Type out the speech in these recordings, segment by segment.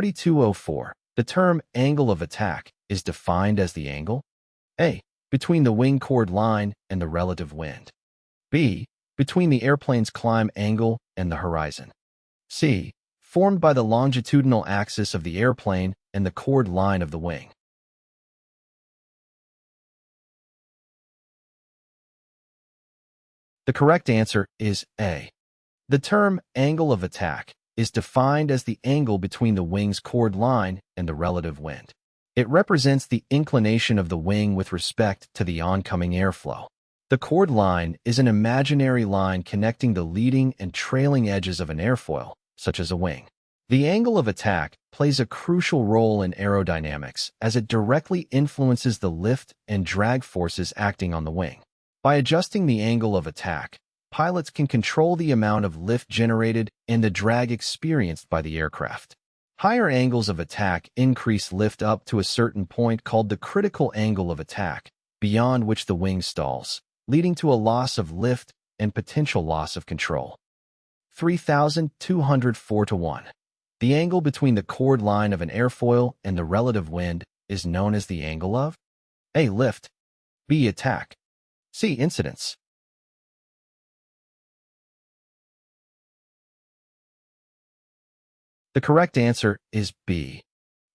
Q3204. The term angle of attack is defined as the angle A. Between the wing chord line and the relative wind. B. Between the airplane's climb angle and the horizon. C. Formed by the longitudinal axis of the airplane and the chord line of the wing. The correct answer is A. The term angle of attack is defined as the angle between the wing's chord line and the relative wind. It represents the inclination of the wing with respect to the oncoming airflow. The chord line is an imaginary line connecting the leading and trailing edges of an airfoil, such as a wing. The angle of attack plays a crucial role in aerodynamics as it directly influences the lift and drag forces acting on the wing. By adjusting the angle of attack, pilots can control the amount of lift generated and the drag experienced by the aircraft. Higher angles of attack increase lift up to a certain point called the critical angle of attack, beyond which the wing stalls, leading to a loss of lift and potential loss of control. 3204-1. The angle between the chord line of an airfoil and the relative wind is known as the angle of A. Lift, B. Attack, C. Incidence. The correct answer is B.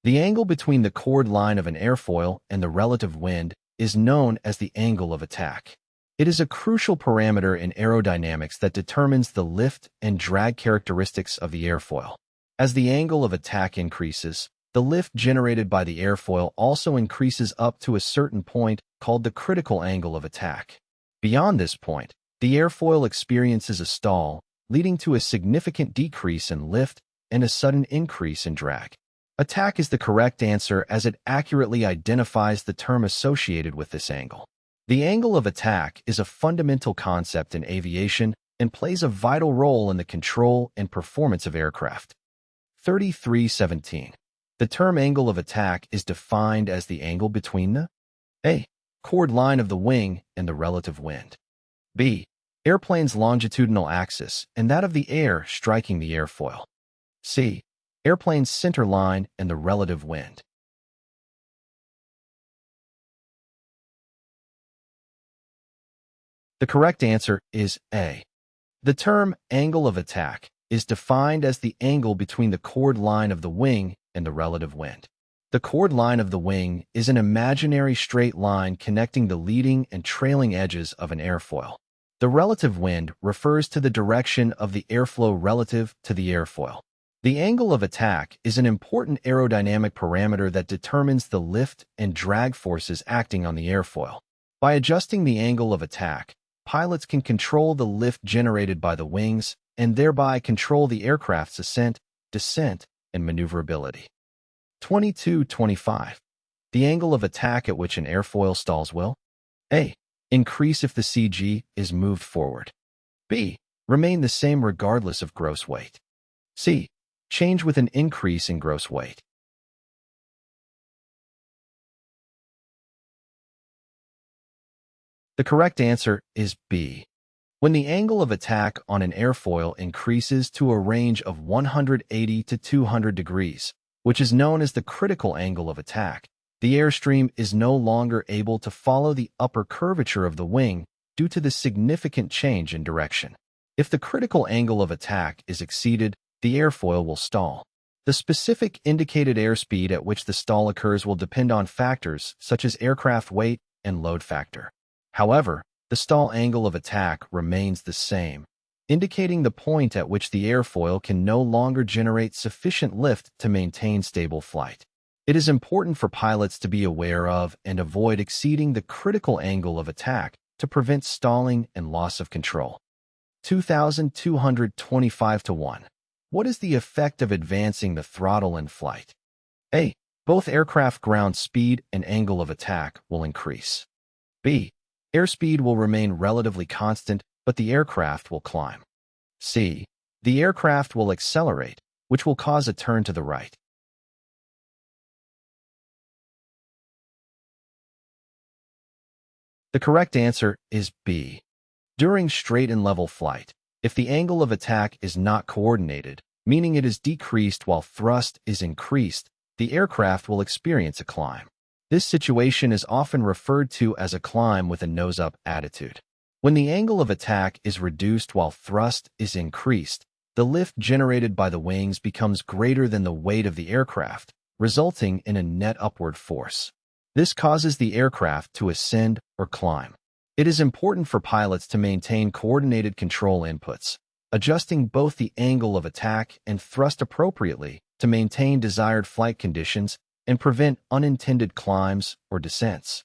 The angle between the chord line of an airfoil and the relative wind is known as the angle of attack. It is a crucial parameter in aerodynamics that determines the lift and drag characteristics of the airfoil. As the angle of attack increases, the lift generated by the airfoil also increases up to a certain point called the critical angle of attack. Beyond this point, the airfoil experiences a stall, leading to a significant decrease in lift and a sudden increase in drag. Attack is the correct answer as it accurately identifies the term associated with this angle. The angle of attack is a fundamental concept in aviation and plays a vital role in the control and performance of aircraft. 3317. The term angle of attack is defined as the angle between the A. chord line of the wing and the relative wind. B. Airplane's longitudinal axis and that of the air striking the airfoil. C. Airplane's center line and the relative wind. The correct answer is A. The term angle of attack is defined as the angle between the chord line of the wing and the relative wind. The chord line of the wing is an imaginary straight line connecting the leading and trailing edges of an airfoil. The relative wind refers to the direction of the airflow relative to the airfoil. The angle of attack is an important aerodynamic parameter that determines the lift and drag forces acting on the airfoil. By adjusting the angle of attack, pilots can control the lift generated by the wings and thereby control the aircraft's ascent, descent, and maneuverability. 2225. The angle of attack at which an airfoil stalls will A. Increase if the CG is moved forward. B. Remain the same regardless of gross weight. C. Change with an increase in gross weight. The correct answer is B. When the angle of attack on an airfoil increases to a range of 180 to 200 degrees, which is known as the critical angle of attack, the airstream is no longer able to follow the upper curvature of the wing due to the significant change in direction. If the critical angle of attack is exceeded, the airfoil will stall. The specific indicated airspeed at which the stall occurs will depend on factors such as aircraft weight and load factor. However, the stall angle of attack remains the same, indicating the point at which the airfoil can no longer generate sufficient lift to maintain stable flight. It is important for pilots to be aware of and avoid exceeding the critical angle of attack to prevent stalling and loss of control. 2225-1. What is the effect of advancing the throttle in flight? A. Both aircraft ground speed and angle of attack will increase. B. Airspeed will remain relatively constant, but the aircraft will climb. C. The aircraft will accelerate, which will cause a turn to the right. The correct answer is B. During straight and level flight, if the angle of attack is not coordinated, meaning it is decreased while thrust is increased, the aircraft will experience a climb. This situation is often referred to as a climb with a nose-up attitude. When the angle of attack is reduced while thrust is increased, the lift generated by the wings becomes greater than the weight of the aircraft, resulting in a net upward force. This causes the aircraft to ascend or climb. It is important for pilots to maintain coordinated control inputs, adjusting both the angle of attack and thrust appropriately to maintain desired flight conditions and prevent unintended climbs or descents.